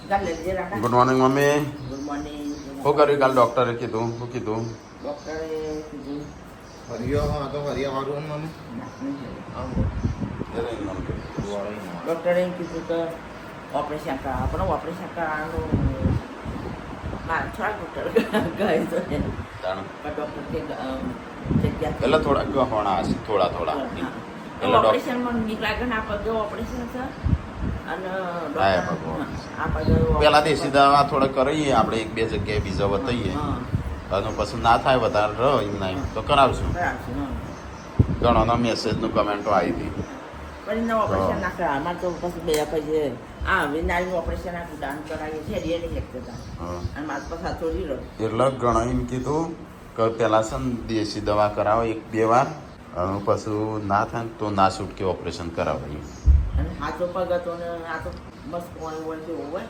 Good morning mummy. Good morning. શું કર્યું કાલ ડોક્ટરે કીધું? શું કીધું? ડોક્ટરે કીધું હરિયો હા તો હરિયા વાળું મમ્મી ડોક્ટરે એમ કીધું કે ઓપરેશન કરાવવા પણ ઓપરેશન કરાવવાનું મારા થોડા ડોક્ટર કહે છે પણ ડોક્ટર કે જગ્યા એટલે થોડા ગહોણા હશે, થોડા થોડા. એટલે ઓપરેશનમાં નીકળ્યા ના પગે ઓપરેશન છે અને હા, ભગવાન. આ પગે પેલા દેશી દવા થોડા કરીએ આપણે, એક બે જગ્યાએ બીજા બતાવીએ. અને પછી ના થાય વધારે રહો એમ નહીં તો કરાવશું. ઘણોના મેસેજનું કમેન્ટો આવી હતી. પણ ઓપરેશન ના કરાવે મારે તો પછી બે પછી વિનાળીનું ઓપરેશન આ દાન કરાવ્યું છે એ નહીં શકતા અને મારે પછી આ છોડી રહ્યો એટલે ઘણા એમ કીધું કે પેલા છે ને દેશી દવા કરાવો એક બે વાર, અને પછી ના થાય ને તો ના છૂટકે ઓપરેશન કરાવાય. અને હાથો પગ હતો ને આ તો બસ કોણ હોય હોય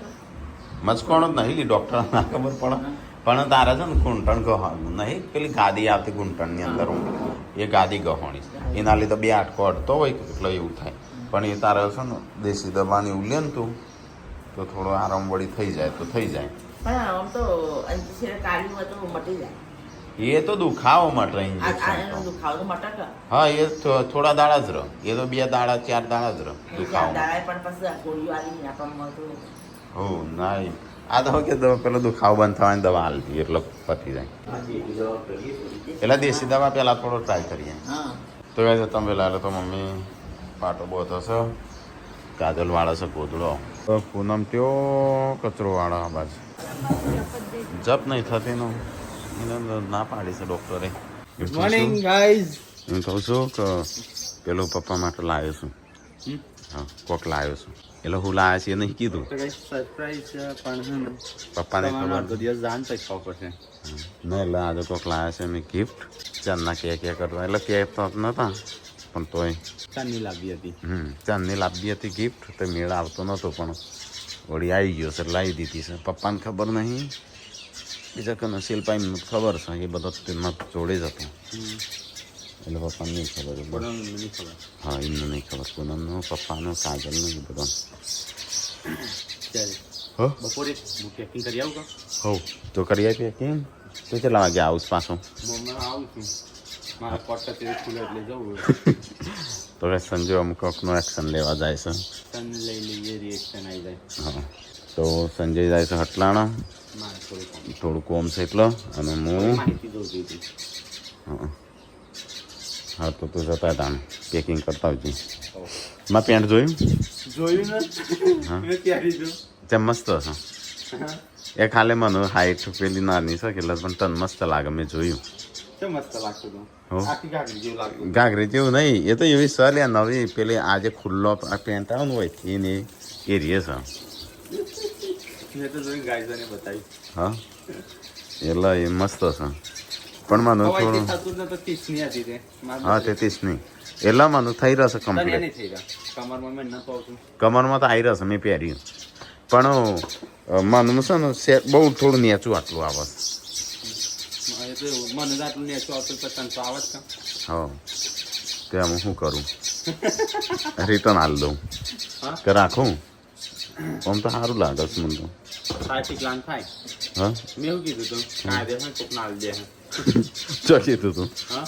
મચકોણ જ નહીં ડૉક્ટર ના ખબર પડે. પણ તારે છે ને ઘૂંટણ ગહોણું નહીં, પેલી ગાદી આવતી ઘૂંટણની અંદર એ ગાદી ગહોણી એના લીધે બે આટકો અડતો હોય એટલે એવું થાય. પણ એ તારે છે ને દેશી દવાની એવું લે ને તું તો થોડો આરામ વળી થઈ જાય તો થઈ જાય. પણ આમ તો અંતિશેર કાઢ્યું હોય તો મટી જાય. એ તો દુખાવો માટે એનો ઇન્જેક્શન. દુખાવો તો મટક હા, એ થોડા દાડા જ રહે. એ તો 2 દાડા 4 દાડા જ રહે દુખાવો. દાડાય પણ પછી ગોળીઓ આવી આપણને મળતું હો ના, આ તો કે પેલો દુખાવો બંધ થવાની દવા હાલતી એટલે પતી જાય. પેલા દેશી દવા પેલા થોડો ટ્રાય કરીએ. હા તો કહે છે તમે પેલા તો મમ્મી પાટો બહુ થશે, કાજલ વાળા છે ગોદડો, પૂનમ ત્યો કચરો વાળા બાજુ જપ નહીં થતી નો એને ના પાડી છે ડૉક્ટરે. Good morning guys. હું કહું છું કે પેલો પપ્પા માટે લાવ્યો છું. હા, કોક લાવ્યો છું. એટલે હું લાવ્યા છે એ નહીં કીધું. સરપ્રાઈઝ છે પણ પપ્પાને ખબર તો દિવસ જાણ તો ખાવ પડશે. ના, એટલે આજે કોક લાવ્યા છે મેં ગિફ્ટ. ચાંદના કે કરવા એટલે કેક તો નહોતા પણ તોય ચાંદની લાવી હતી. ચાંદની લાવી હતી ગિફ્ટ, તો મેળ આવતો નહોતો પણ વળી આવી ગયો છે, લાવી દીધી છે. પપ્પાને ખબર નહીં, બીજા કે શિલ્પા એમને ખબર છે, એ બધો તેમાં જોડે જ હતો એટલે પપ્પાને નહીં ખબર. હા, એમને નહીં ખબર. પૂનમનું, પપ્પાનું, કાજલનું એ બધો. હો બપોરે હું પેકિંગ કરી આવું હો તો કરી આપીએ કેમ? તો કેટલા વાગે આવું પાછો? મમ્મી આવું છું મારા પોટકા તેરે ખુલે એટલે જવું તો સંજય અમુક કોકનો એક્શન લેવા જાય છે. તન લઈ લઈએ રિએક્શન આવી જાય. હા, તો સંજય જાય છે હટલાણા, મારે થોડું કોમ છે એટલે. અને હું માહિતી દઉં જોઈતી. હા, તો તું જતા તાણ પેકિંગ કરતા આવજે. માં પેન્ટ જોયું? જોયું ને મેં ત્યારે જો તે મસ્ત છે. એ ખાલી મને હાઈટ પેલી નાની છે એટલે પણ તને મસ્ત લાગે, મેં જોયું. તો મસ્ત લાગતું હતું. હો. આખી ગાડી જેવું લાગતું. ઘાઘરી જેવું નહીં, એ તો એવી સર યા નવી પેલી આજે ખુલ્લો પેન્ટ આવે ને હોય એને એ રીએ છે. મેં તો જોઈને ગાઈઝોને બતાવી. હા, એટલે એ મસ્ત છે. પણ મને હવાઈ થોડું થતું જ નતું, 30 ની હતી તે. હા 33 નહીં એટલે મને થઈ રહેશે તને કમ્પ્લીટ. નહીં થઈ રહ્યા. કમરમાં મેં નતો આવતું. કમરમાં તો આવી રહેશે, મેં પહેર્યું. પણ મને છે ને બહુ થોડું નેચું આટલું આવે. એ તો એવું. મને તો આટલું નેચું આવતું તો તને તો આવે જ કાં? હા, ત્યાં હું શું કરું? રિટર્ન હાલ દઉં હા? કે રાખું? આમ તો સારું લાગે છે મને તો. ટ્રાફિક પ્લાન થાય. હા, મેં એવું કીધું હતું કાયદે હોય કોક ના દે. ચો કીધું તું? હા,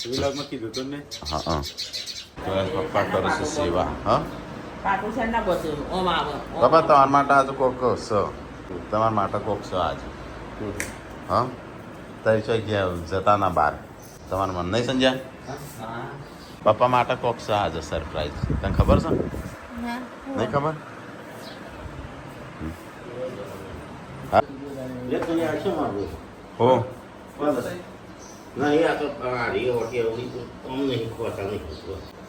વિલોગમાં કીધું હતું મેં. હા હા. તો એ પપ્પા કરે છે સેવા. હા પાટું છે ના બધું ઓમ આવે પપ્પા તમારા માટે આજે કોક છે, તમારા માટે કોક છે આજે. હા, તારી છો ગયા જતા ના બહાર તમારા મન નહીં સમજ્યા? હા. પપ્પા માટે કોક છે આજે સરપ્રાઈઝ, તને ખબર છે? નહીં ખબર? હો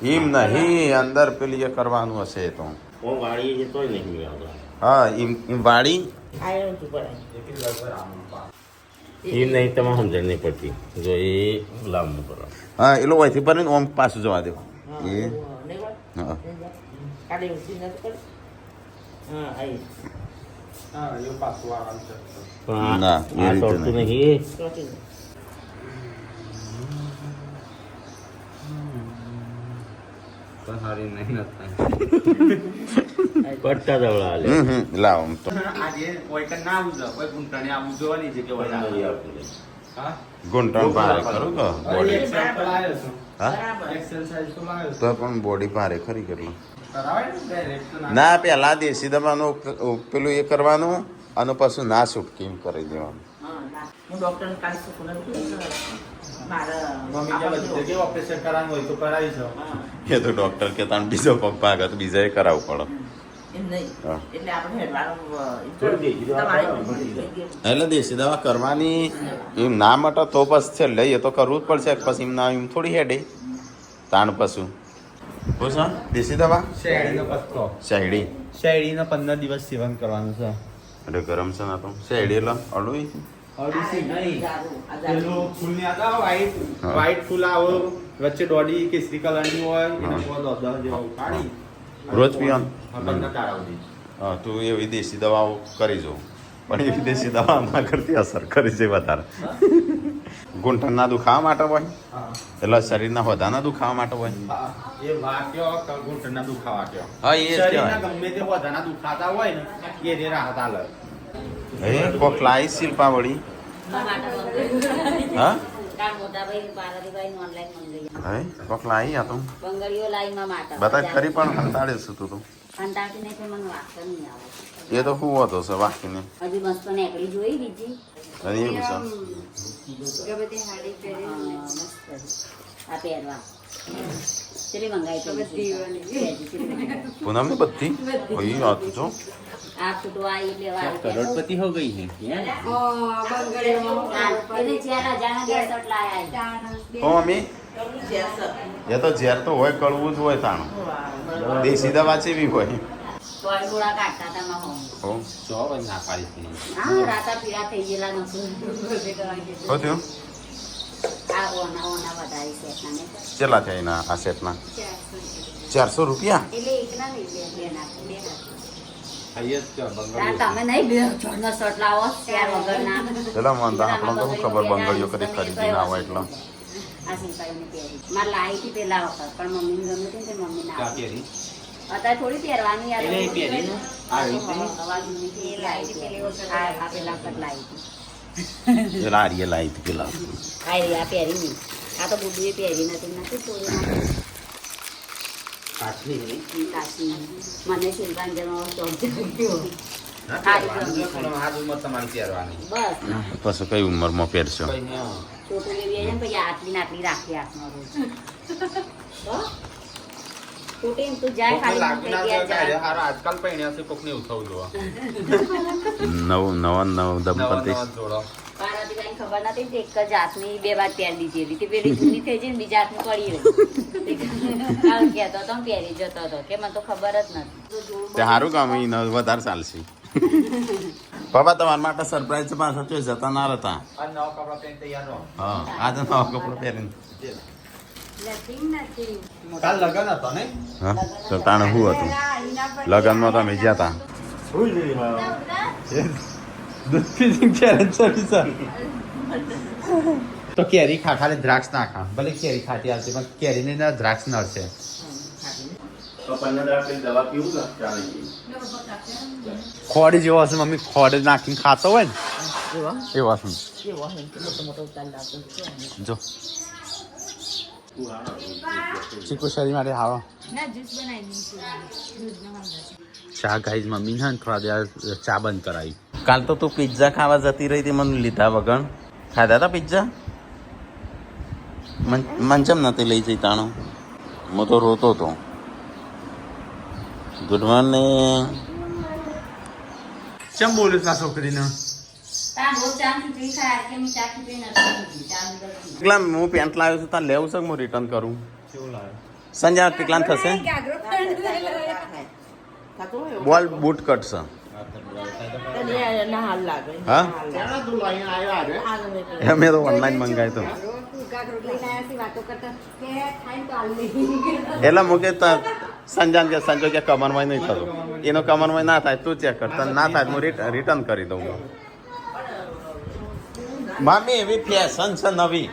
એમ નહીં, અંદર પેલી એ કરવાનું હશે તો. હા, એમ વાળી આયરન તું પડાય એ નહીં તમારે સમજણ નહીં પડતી જો એ લાંબુ કરો. હા, એલો હોયથી પર ઓમ પાછું જવા દે. એ હા કાઢી ઉઠી નથી કરી હા આવી હા, એવું પાછું આરામ છે. પણ ના, એ આ રીતે તોડતું નહીં. નહીં. ચોટી પણ હારી નહીં નથી પટ્ટા જવળ આલે લાવ આમ તો આજે કોઈ કઈ ના આવું જોઈએ કોઈ ગુંટાણી આવું જોવાની છે કે હા ઘૂંટણ ભારે ખરું તો બોડી એક્સેલ તો લાવ્યો છું હા બરાબર એક્સેલ સાઈઝ તો લાવ્યો છું તો પણ બોડી ભારે ખરી કેટલું કરાવાય ને ડાયરેક્ટ તો ના પેલા દેશી દવાનું પેલું એ કરવાનું અને પછી ના છૂટકી કરી દેવાનું હા, ના. હું ડૉક્ટરને કાલે શું મારા મમ્મી કે બધી જગ્યાએ ઓપરેશન કરાવવાનું હોય તો કરાવી છે હા, એ તો ડોક્ટર કે તાણ બીજો પગ ભાગે તો બીજાએ કરાવવું પડે એમ નહીં હા. એટલે આપણે હેડવાનું થોડી દેખી દો, તમારે એટલે દેશી દવા કરવાની એમ ના માટે તો બસ છે લઈએ તો કરવું જ પડશે પછી એમ ના એમ થોડી હેડે તાણ પશું પૂછો દેશી દવા શેરડીનો પત્તો શેરડી શેરડીનો 15 દિવસ સેવન કરવાનું છે એટલે ગરમ છે ના તો શેરડી એટલે અડું ઓડિસી નહીં દારૂ, આ પેલું દારૂ. ફૂલની આગળ વ્હાઈટ હા. વ્હાઈટ ફૂલ આવે વચ્ચે દોડી કેસરી કલરની હોય એના પર 10 જેવા ઉકાળી રોજ પીવાનું? 15 કાઢાવતી હા તું એવી દેશી દવાઓ કરી જો પણ એવી દેશી દવા ના કરતી અસર કરી છે વધારે ઘૂંટણના દુખાવા માટે હોય હા એટલે શરીરના વધાના દુખાવા માટે હોય એ વાક્યો ઘૂંટણના દુખાવા કયો હા એ જ શરીરના કહેવાય ગમે તે વધાના દુખાતા હોય ને એ રે રાહત આલે એ કોક લાઈ શિલ્પા વળી હા હે કોક લાઈ આ તું બતા ખરી પણ હંતાડે છે તું તો એ તો હું હતો છે વાકીને હજી મસ્ત નેકડી જોઈ બીજી અને એવું છે આ પહેરવા ચલી મંગાઈ પૂનમ ની બધી ઓય આ તું જો આ છૂટવા આવી લેવા કરોડપતિ હો ગઈ હે એને 4000 ના 62 લાયા હો મમ્મી એ તો ઝેર તો હોય કડવું જ હોય તાણ દેશી દવા ચેવી હોય તોય ગોળા કાઢતા હતા માં હો જો ના પાડી હા રાતા પીડા થઈ ગયેલા નતું હો થયું આ ઓના વધારી સેટના ને કેટલા થયા એના આ સેટના 400 રૂપિયા એટલે એકના નહીં બે નાખી બે નાખી આયે તો બંગાળી તમે નહીં બે જોડનો શર્ટ લાવો ત્યાર વગરના પેલા વાંધા આપણને તો શું ખબર બંગડીઓ કદી ખરીદી ના હોય એટલે આ સિંપાઈને પહેરી મારે લાવી હતી પેલા વખત પણ મમ્મીને ગમે હતી ને તે મમ્મી ના ક્યાં કેરી અત્યારે થોડી પહેરવાની યાર એટલે એ પહેરી ને આવી હતી અવાજ નથી લાવી હતી આ પેલા વખત લાવી હતી પેલા આર્ય લાવી હતી પેલા આ પહેરી નહીં આ તો બુડુએ પહેરી નથી થોડી કાચની કાચી મને શિલ્પાંજનો શોખ ગયો આ ઉંમર તમારી પહેરવાની બસ પછી કઈ ઉંમરમાં પહેરશો કઈ નહીં છોટું લેવી આવે ને પછી આટલી ને આટલી રાખી હાથમાં રોજ છોટી એમ તું જાય ખાલી લાગી ના મૂકી જાય ગયા હારો આજકાલ પહેણ્યા છે કોક ને ઉઠાવ જોવા નવ દંપતી નવા જોડો પાર્વતી કઈ ખબર નથી ને એક જ હાથની બે વાર પહેરી દીધી હતી પેલી જૂની થઈ જાય ને બીજા હાથની પડી રહી કાલ કહેતો હતો ને પહેરી જતો હતો કે મને તો ખબર જ નથી તે સારું કામ એને વધારે ચાલશે પપ્પા તમારા માટે સરપ્રાઈઝ પાછા ચોઈ જતા ના હતા આ નવા કપડા પહેરી તૈયાર રહો હા આજે નવા કપડો પહેરીને કાલ લગન હતો ને હા તો તાણે શું હતું લગ્નમાં તમે જ્યાં હતા તો કેરી ખા ખાલી દ્રાક્ષ ના ખા ભલે કેરી ખાતી આવશે પણ કેરી ને દ્રાક્ષ નડશે દવા પીવું ને ચાલે ખોડ જેવો હશે મમ્મી ખોડ નાખીને ખાતો હોય ને એવો હશે જો ચીકુ શરીર માટે હાવો ચા ગાઈઝ મમ્મી ને થોડા દિવસ ચા બંધ કરાવી કાલ તો તું પિઝા ખાવા જતી રહી હતી મને લીધા વગર ખાધા હતા પિઝા મન ચમ નથી લઈ જઈ તાણો હું તો રોતો હતો ગુડ મોર્નિંગ કેમ બોલું છું આ છોકરીને કેટલા હું પેન્ટ લાવ્યો છું ત્યાં લેવું છે કે હું રિટર્ન કરું કેવું લાગે સંજય કેટલા થશે થતું હોય બોલ બૂટ કટ છે તને ના હાલ લાગે હા? હાલ મેં તો ઓનલાઈન મંગાવ્યું હતું એટલે મૂકે સંજાન કે સંજો કે કમરમાં નહીં થતું એનો કમરમાં ના થાય તું ચેક કર તને ના થાય તો હું રિટર્ન કરી દઉં મામી એવી ફેશન છે નવી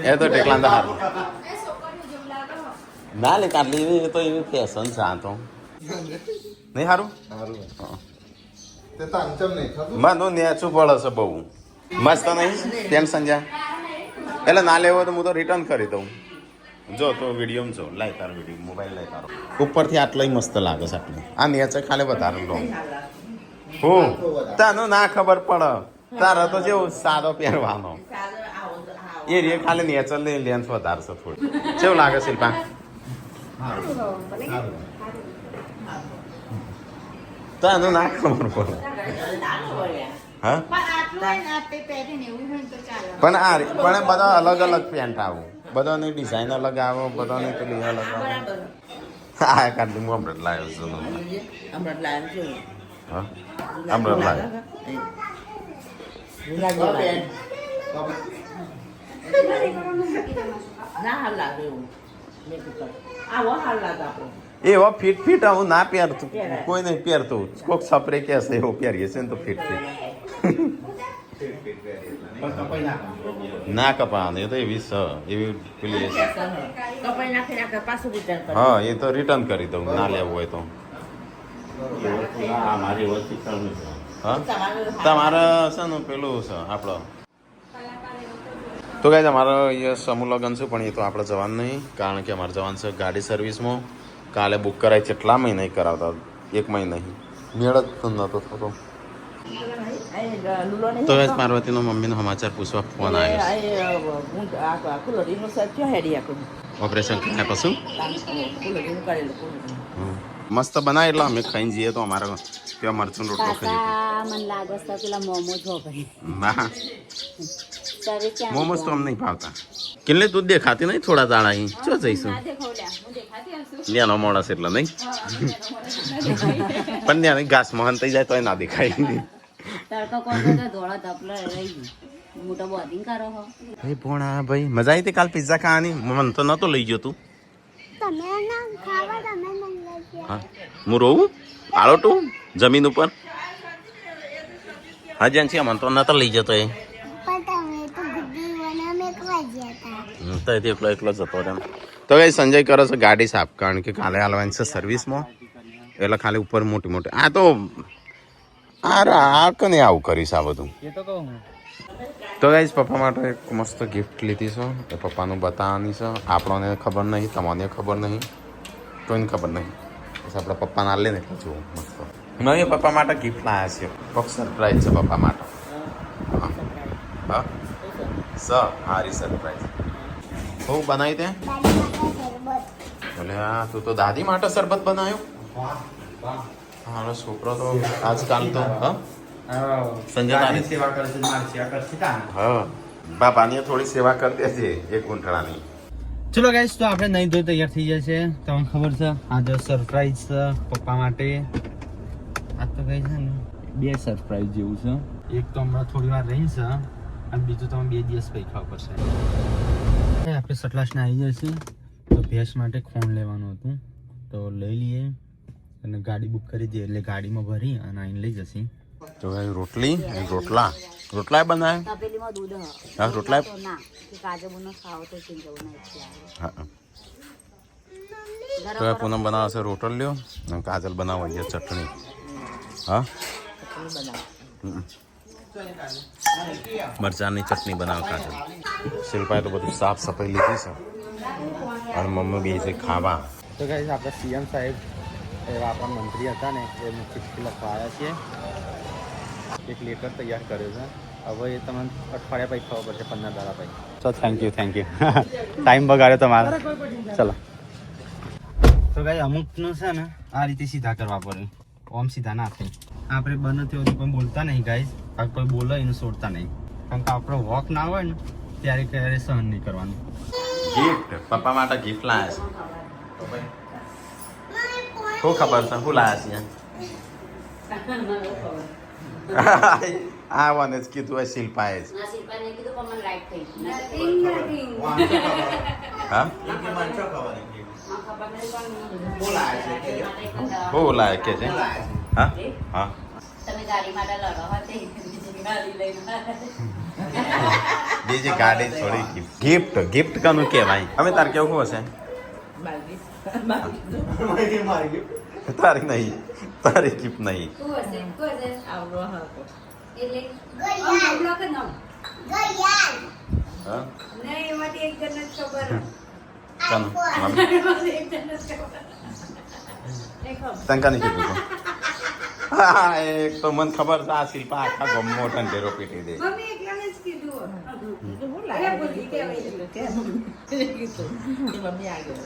એ તો ટેકલા તો હારું ના લે કાટલી એ તો એવી ફેશન છે આ તો નહીં સારું મને નેચું પડે છે બહુ મસ્ત નહીં તેમ સંજ્યા એટલે ના લેવો તો હું તો રિટર્ન કરી દઉં જો તો વિડીયો જો લાય તારો વિડીયો મોબાઈલ લાય તારો ઉપરથી આટલું મસ્ત લાગે છે આટલું આ નેચે ખાલી વધારે લો હું તને ના ખબર પડે તારા તો જેવું સાદો પહેરવાનો એ રે ખાલી નેચર લેન્થ વધારે છે થોડી કેવું લાગે શિલ્પા તને ના ખબર પડે હા પણ આ પણ બધા અલગ અલગ પેન્ટ આવું બધાની ડિઝાઇન અલગ આવો બધાની પેલી અલગ આવે હા કાઢી હું હમણાં લાવ્યો છું હા હમણાં લાવ્યો એવો ફિટ ફિટ આવું ના પહેરતું કોઈ નહીં પહેરતું કોઈક સપરે કે હશે એવો પહેરીએ છે ને તો ફિટ ફિટ ના કપાવાનું એ તો એવી એવી પેલી હા એ તો રિટર્ન કરી દઉં ના લેવું હોય તો મારી વસ્તુ કરવું છે હા તમારે છે ને પેલું છે આપણો તો કાંઈ અમારે અહીંયા સમૂહ લગન છે પણ એ તો આપણે જવાનું નહીં કારણ કે અમારે જવાનું છે ગાડી સર્વિસમાં કાલે બુક કરાય કેટલા મહિના કરાવતા 1 મહિના મેળ જ નહોતો થતો તો જ પાર્વતીનો મમ્મીનો સમાચાર પૂછવા ફોન આવ્યો ઓપરેશન કર્યા પછી મસ્ત બનાય એટલે અમે ખાઈને જઈએ તો અમારે ત્યાં મરચું રોટલો ખાઈએ મને લાગે છે પેલા મોમોજ હો ભાઈ ના મોમોસ તો અમને નહીં ભાવતા કેટલે તું દેખાતી નહીં થોડા દાડા અહીં ચો જઈશું ત્યાંનો મોણસ એટલે નહીં પણ ત્યાં ઘાસ મહાન થઈ જાય તો ના દેખાય તડકો કોણ ધોળા ધપલા રહી ગયું મોટો બોધિંગ કરો હો ભાઈ ભોણા ભાઈ મજા આવી હતી કાલ પિઝા ખાવાની મને તો નતો લઈ ગયો તું હા હું રોવું આળો તું જમીન ઉપર હા જ્યાં છે મને તો નતો લઈ જતો એ તો એકલો એકલો જતો એમ તો કઈ સંજય કરે છે ગાડી સાફ કારણ કે કાલે હાલવાની છે સર્વિસમાં એટલે ખાલી ઉપર મોટી મોટી આ તો આ કને આવું કરીશ આ બધું તો ગાઈસ પપ્પા માટે એક મસ્ત ગિફ્ટ લીધી છે એ પપ્પાનું બતાવવાની છે આપણને ખબર નહીં તમને ખબર નહીં કોઈને ખબર નહીં બસ આપણા પપ્પાને આ લે ને એટલે જોવું મસ્ત મેં પપ્પા માટે ગિફ્ટ લાવ્યા છે પગ સરપ્રાઈઝ છે પપ્પા માટે હા હારી સરપ્રાઈઝ બહુ બનાવી તે એટલે હા તું તો દાદી માટે શરબત બનાવ્યો મારો છોકરો તો આજકાલ તો હા સંજય તારી સેવા કરશે મારી સેવા કરશે હા બાપાની થોડી સેવા કરી દેજે એક ગુંઠણાની ચલો ગાઈસ તો આપણે નહીં ધોઈ તૈયાર થઈ જશે તમને ખબર છે આજે સરપ્રાઈઝ છે પપ્પા માટે આ તો કઈ છે ને 2 સરપ્રાઈઝ જેવું છે એક તો હમણાં થોડી વાર રહી છે અને બીજું તમે 2 દિવસ પછી ખાવા પડશે આપણે સટલાસને આવી જશે તો ભેંસ માટે ખોણ લેવાનું હતું તો લઈ લઈએ અને ગાડી બુક કરી દઈએ એટલે ગાડીમાં ભરી અને આવીને લઈ જશે તો રોટલી રોટલા બનાવે તપેલીમાં દૂધ હા રોટલા તો ના કે કાજુ બનો ખાવ તો ચીન જવું ના હા તો પૂનમ બનાવશે રોટલીઓ અને કાજલ બનાવવા ચટણી હા મરચાંની ચટણી બનાવ કાજલ શિલ્પાએ તો બધું સાફ સફાઈ લીધી છે અને મમ્મી બી છે ખાવા તો ગાઈસ આપણે સીએમ સાહેબ એવા આપણા મંત્રી હતા ને એમને ચિઠ્ઠી લખવા આવ્યા છીએ એક લેટર તૈયાર કર્યો છે હવે એ તમને અઠવાડિયા પછી ખબર પડશે 15 દાડા પછી તો થેન્ક યુ ટાઈમ બગાડ્યો તમારો ચલો તો ગાઈ અમુકનું છે ને આ રીતે સીધા કરવા પડે ઓમ સીધા ના થાય આપણે બને તેવું પણ બોલતા નહીં ગાઈસ આ કોઈ બોલે એને છોડતા નહીં કારણ કે આપણો વોક ના હોય ને ત્યારે ક્યારે સહન નહીં કરવાનું ગિફ્ટ પપ્પા માટે ગિફ્ટ લાયા છે શું ખબર છે શું લાયા છે આ વાને જ કીધું હોય શિલ્પાએ જ શિલ્પાને કીધું પણ મને રાઈટ થઈ હા બહુ લાયક કે છે હા હા તમે ગાડી માટે લડો હતી ગાડી લઈને બીજી ગાડી થોડી ગિફ્ટ ગિફ્ટ કાનું કહેવાય અમે તાર કેવું હશે તારી નહીં તારી ગિફ્ટ નહીં આવડો હતો હા કાનું તંકાની કીધું હા એક તો મને ખબર છે આ શિલ્પા આખા ગમો ઢંઢેરો પીટી દે મમ્મી આગળ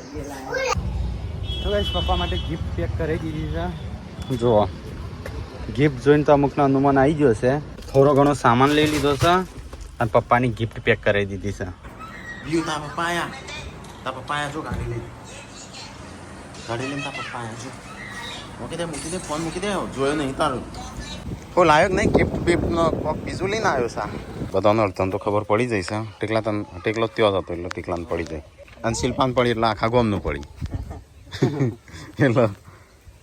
તો ગાઈસ પપ્પા માટે ગિફ્ટ પેક કરી દીધી છે જુઓ ગિફ્ટ જોઈને તો અમુકનો અનુમાન આવી ગયો છે થોડો ઘણો સામાન લઈ લીધો છે અને પપ્પાની ગિફ્ટ પેક કરી દીધી છે વ્યૂ તા પપ્પા આયા જો ગાડી લઈને તા પપ્પા આયા જો મૂકી દે ફોન મૂકી દે જોયો નહીં તારું હો લાયો નહીં ગિફ્ટ બિફ્ટનો કોક બીજું લઈને આવ્યો છે બધાનો અર્થન તો ખબર પડી જાય છે ટેકલો ત્યો હતો એટલે ટેકલાને પડી જાય અને શિલ્પાને પડી એટલે આખા ગોમનું પડી એટલે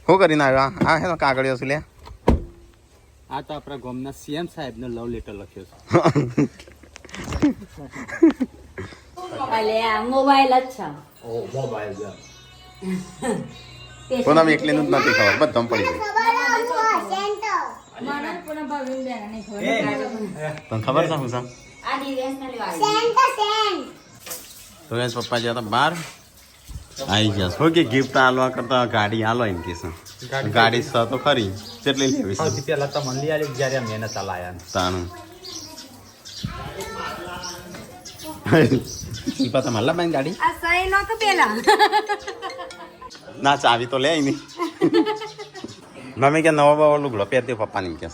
શું કરીને આવ્યો આ હેનો કાગળિયો છે લે આ તો આપણા ગામના સીએમ સાહેબનો લવ લેટર લખ્યો મોબાઈલ જ છે છે ઓ મોબાઈલ પણ આમ એકલીનું જ નથી ખબર બધામાં પડી જાય તને ખબર છે હું સામ આ દિવ્યાંશને લેવા તો એ પપ્પા જ્યાં હતા બહાર આવી ગયા છો કે ગિફ્ટ આલવા કરતા ગાડી આલો એમ કે છે ગાડી સ તો ખરી કેટલી લેવી છે સૌથી પહેલા તો મને લઈ આવી જ્યારે મહેનત ચલાયા તાનું શિલ્પા તમે હલ્લા બેન ગાડી આ સહી નો તો પેલા ના ચાવી તો લે નહીં મમ્મી કે નવો બવો લુગડો પહેરતી પપ્પાને એમ કે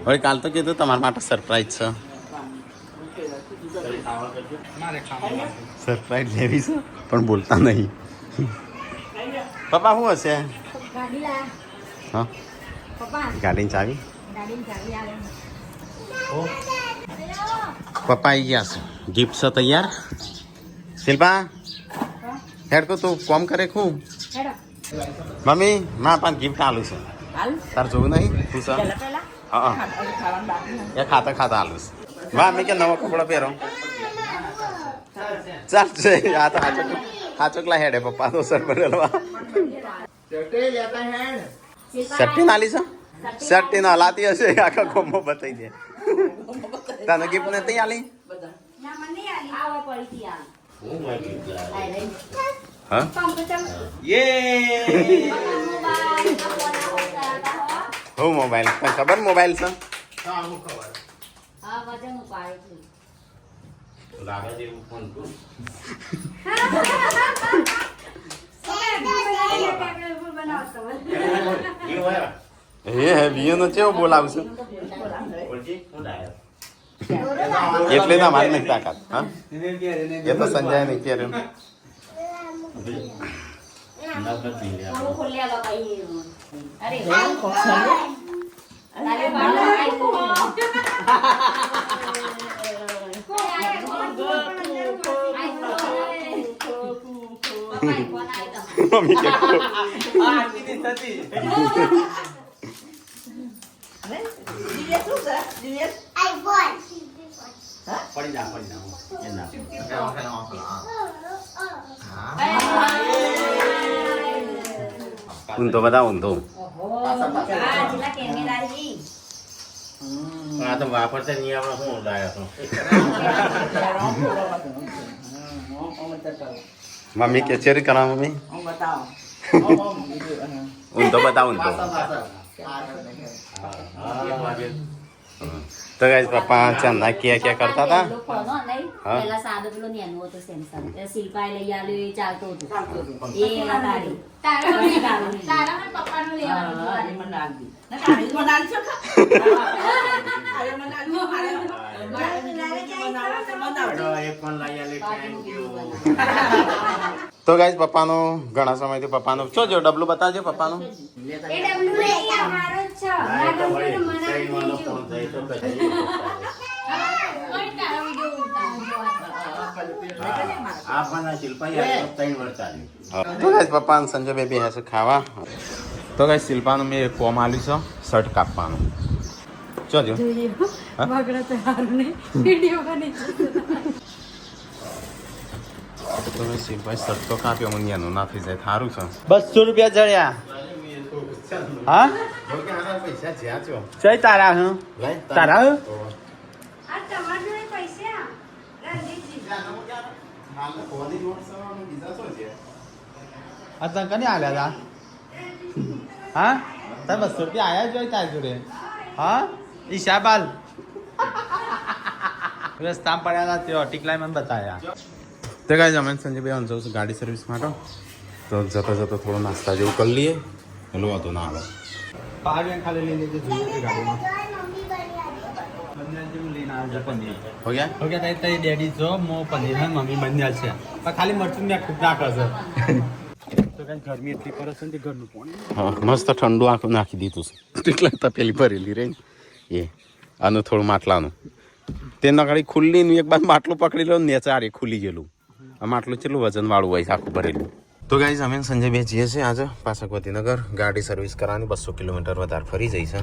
હવે કાલ તો કીધું તમારા માટે સરપ્રાઈઝ છે સરપ્રાઈઝ લેવી છે પણ બોલતા નહીં પપ્પા શું હશે હા ગાડીની ચાવી પપ્પા આવી ગયા છે ગિફ્ટ છે તૈયાર શિલ્પા હેડ કો તું કોમ કરે ખૂબ મમ્મી ના પણ ગિફ્ટ આલું છે હાલ તાર જોવું નહીં તું સર પેલા હા ખાવાનું બાકી એ ખાતા આલું છે વાહ મેં કે નવો કપડો પહેરો ચાલશે આ તો હાચોકલા હેડે પપ્પા તો સર બદલવા સટ્ટી નાલી છે સટ્ટી ના લાતી હશે આખા કોમો બતાવી દે તને ગિફ્ટ નથી આલી ના મને નહીં આલી આવા પડી હતી આ હું મારી હા હો મોબાઈલ તને ખબર મોબાઈલ છે હા વજન ઉપાડે છે લાગે જેવું ફોન તું હે વિયો નો કેવો બોલાવશે એટલે ના મારી નથી તાકાત હા એ તો સંજય નહીં કે થોડું ખોલ્યા લો કઈ અરે તારે મમ્મી કે પડી જા એના ઊંધો બધા ઊંધો આ તો વાપરતા નહીં આપણે શું લાયા મમ્મી કે ચેરી કરા મમ્મી હું બતાવો ઊંધો બધા ઊંધો તો ગાઈસ પપ્પા ચંદા ક્યાં કરતા હતા હા. પેલા સાદો પેલો નેનો હતો સેમસંગ શિલ્પા લઈ આવ્યો એ ચાલતો હતો એ તારી તારા પપ્પાનું લેવાનું મને આપી ના તારી મને આલશો કા અરે મને એક પણ લાયા લે થેન્ક યુ તો ગાઈસ પપ્પાનો ઘણા સમયથી પપ્પાનો જો જો ડબલું બતાવજો પપ્પાનું એ ડબલું નહીં આ મારો જ છે ના ગમતું તો મને આપી દેજો ફોન થઈ તો પછી કોઈ તારો વિડિયો ઉતારજો આ પણ શિલ્પા યાર 3 વર્ષ ચાલ્યું તો ગાઈસ પપ્પા અને સંજય બેબી હશે ખાવા તો ગાઈસ શિલ્પાનું મેં કોમ આલ્યું છે શર્ટ કાપવાનું ચોજો તમે શિલ્પાઈ સટ્ટો કાપ્યો મને એનું ના થઈ જાય સારું છે 200 રૂપિયા જડ્યા હા પૈસા જ્યાં છો જય તારા હું તારા હું આ તને કને આલ્યા હતા હા તાર 200 રૂપિયા આયા જોઈ તાર જોડે હા ઈશાબાલ રસ્તામાં પડ્યા હતા તે ટિકલાઈ મને બતાવ્યા તો કાંઈ અમે સંજયભાઈ જવું છું ગાડી સર્વિસ માટે તો જતો જતો થોડો નાસ્તા જેવું કરી લઈએ પેલું વાંધો ના આવે પાર ખાલી લઈ લેજે જોઈએ ગાડીમાં લઈને આવજો પનીર હો ગયા હો ગયા તારી ડેડી જો મો પનીર હા મમ્મી બન્યા છે પણ ખાલી મરચું ને ખૂબ ના કરશે તો કઈ ગરમી એટલી પડે છે ને તે ઘરનું પાણી હા મસ્ત ઠંડુ આખું નાખી દીધું છે એટલા તપેલી ભરેલી રહી એ આનું થોડું માટલાનું તેના ગાડી ખુલ્લી એક બાદ માટલું પકડી લો ને ચારે ખુલી ગયેલું આ માટલું કેટલું વજન વાળું હોય છે આખું ભરેલું તો ગાઈઝ અમે સંજયભાઈ જઈએ છીએ આજે પાછા ગોધીનગર ગાડી સર્વિસ કરવાની 200 કિલોમીટર વધારે ફરી જઈ છે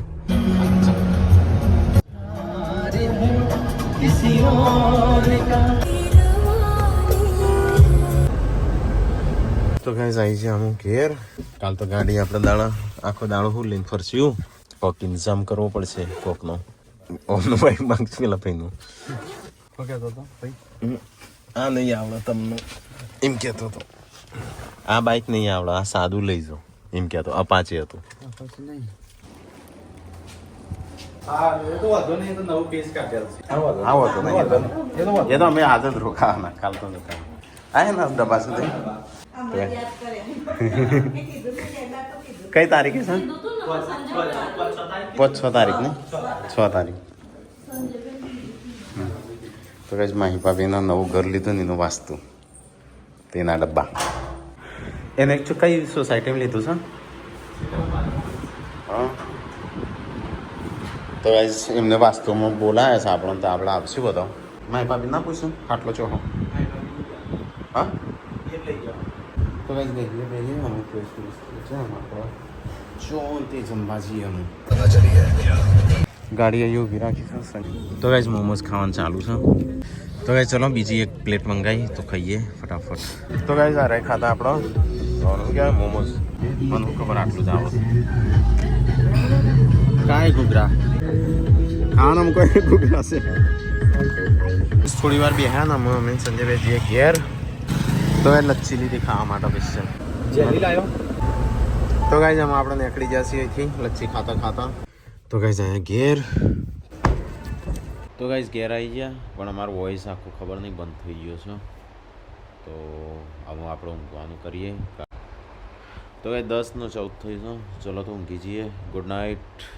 તો ગાઈઝ આવી છે અમુક ઘેર કાલ તો ગાડી આપણે દાડા આખો દાડો હું લઈને ફરશું કોક ઇન્તજામ કરવો પડશે કોકનો ઓમનું બાઈક માંગશે પેલા ભાઈનું હો ગયા તો ભાઈ આ નહીં આવડે તમને એમ કહેતો હતો આ બાઈક નહીં આવડે આ સાદું લઈ જાઓ એમ કહેતો અપાચે હતું હા એ તો વાંધો નહીં તો નવું પેજ કાઢ્યા આવો હતો નહીં એ તો અમે હાથ જ રોકાવાના કાલ તો રોકાવા આ ના ડબ્બા સુધી કઈ તારીખે છે 6 તારીખ ને 6 તારીખ તો કઈ માહિપાબેના નવું ઘર લીધું ને એનું વાસ્તુ તેના ડબ્બા એને કઈ સોસાયટીમાં લીધું છે હા તો ગાઈઝ એમને વાસ્તુમાં બોલાયા છે આપણને તો આપણે આપશું બધો માહિપાબેન ના પૂછું ખાટલો ચોહો હા તો ગાઈઝ બેહીએ બેહીએ અમે છે આપણે ચોથી જમવા જઈએ અમે ગાડી અહીં ઊભી રાખી છે તો ગાઈઝ મોમોઝ ખાવાનું ચાલુ છે તો ગાઈઝ ચલો બીજી એક પ્લેટ મંગાવી તો ખાઈએ ફટાફટ તો ગાઈઝ આ રહી ખાતા આપણો કહેવાય મોમોઝ મને ખબર આટલું જ આવડે કાંઈ ઘૂઘરા ખાવાનું કોઈ ઘૂઘરા છે થોડી વાર બેહ્યા ને અમે સંજયભાઈ જઈએ ઘેર તો એ લચ્છી લીધી ખાવા માટે સ્પેશિયલ જેલી લાવ્યો તો ગાઈઝ અમે આપણે નીકળી ગયા છીએ અહીંથી લચ્છી ખાતા ખાતા તો ગાઈઝ અહીંયા ઘેર તો ગાઈઝ ઘેર આવી ગયા પણ અમારું વોઇસ આખું ખબર નહીં બંધ થઈ ગયો છે તો હવે આપણે ઊંઘવાનું કરીએ તો ગાઈઝ 10:14 થઈ છે ચલો તો ઊંઘી જઈએ ગુડ નાઇટ